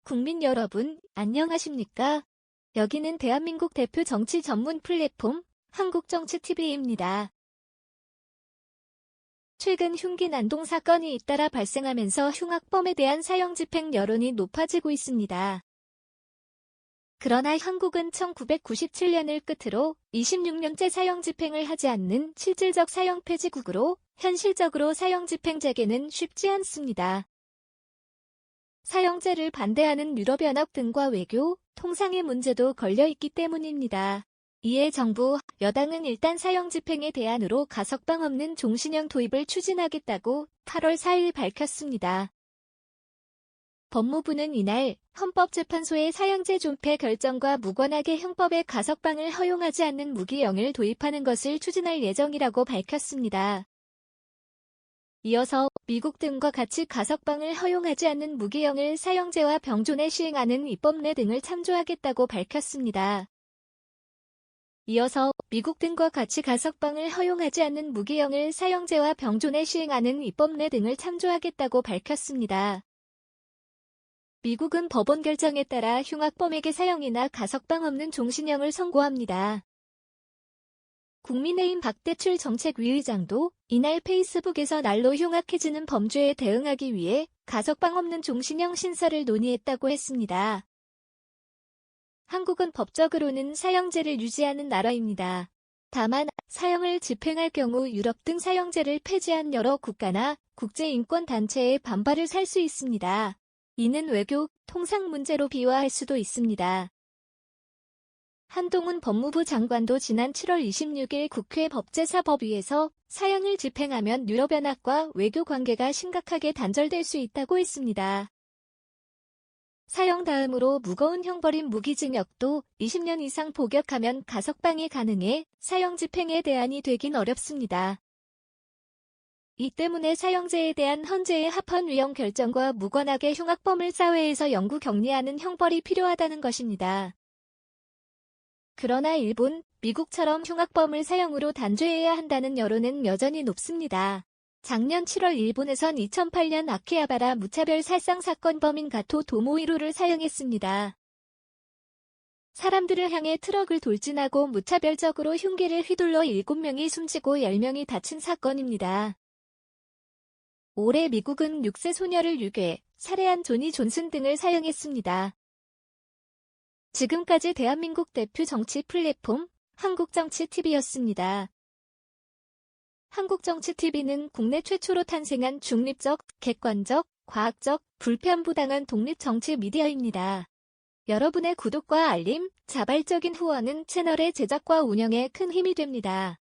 국민 여러분, 안녕하십니까? 여기는 대한민국 대표 정치 전문 플랫폼 한국정치TV입니다. 최근 흉기 난동 사건이 잇따라 발생하면서 흉악범에 대한 사형 집행 여론이 높아지고 있습니다. 그러나 한국은 1997년을 끝으로 26년째 사형 집행을 하지 않는 실질적 사형 폐지국으로 현실적으로 사형 집행 재개는 쉽지 않습니다. 사형제를 반대하는 유럽연합 등과 외교, 통상의 문제도 걸려있기 때문입니다. 이에 정부, 여당은 일단 사형 집행의 대안으로 가석방 없는 종신형 도입을 추진하겠다고 8월 4일 밝혔습니다. 법무부는 이날 헌법재판소의 사형제 존폐 결정과 무관하게 형법에 가석방을 허용하지 않는 무기형을 도입하는 것을 추진할 예정이라고 밝혔습니다. 이어서 미국 등과 같이 가석방을 허용하지 않는 무기형을 사형제와 병존에 시행하는 입법례 등을 참조하겠다고 밝혔습니다. 이어서 미국 등과 같이 가석방을 허용하지 않는 무기형을 사형제와 병존에 시행하는 입법례 등을 참조하겠다고 밝혔습니다. 미국은 법원 결정에 따라 흉악범에게 사형이나 가석방 없는 종신형을 선고합니다. 국민의힘 박대출 정책위의장도 이날 페이스북에서 날로 흉악해지는 범죄에 대응하기 위해 가석방 없는 종신형 신설을 논의했다고 했습니다. 한국은 법적으로는 사형제를 유지하는 나라입니다. 다만 사형을 집행할 경우 유럽 등 사형제를 폐지한 여러 국가나 국제인권단체의 반발을 살 수 있습니다. 이는 외교, 통상 문제로 비화할 수도 있습니다. 한동훈 법무부 장관도 지난 7월 26일 국회 법제사법위에서 사형을 집행하면 유럽연합과 외교 관계가 심각하게 단절될 수 있다고 했습니다. 사형 다음으로 무거운 형벌인 무기징역도 20년 이상 복역하면 가석방이 가능해 사형 집행의 대안이 되긴 어렵습니다. 이 때문에 사형제에 대한 헌재의 합헌위헌 결정과 무관하게 흉악범을 사회에서 영구 격리하는 형벌이 필요하다는 것입니다. 그러나 일본, 미국처럼 흉악범을 사형으로 단죄해야 한다는 여론은 여전히 높습니다. 작년 7월 일본에선 2008년 아키하바라 무차별 살상 사건 범인 가토 도모히로를 사형했습니다. 사람들을 향해 트럭을 돌진하고 무차별적으로 흉기를 휘둘러 7명이 숨지고 10명이 다친 사건입니다. 올해 미국은 6세 소녀를 유괴, 살해한 조니 존슨 등을 사형했습니다. 지금까지 대한민국 대표 정치 플랫폼 한국정치TV였습니다. 한국정치TV는 국내 최초로 탄생한 중립적, 객관적, 과학적, 불편부당한 독립정치 미디어입니다. 여러분의 구독과 알림, 자발적인 후원은 채널의 제작과 운영에 큰 힘이 됩니다.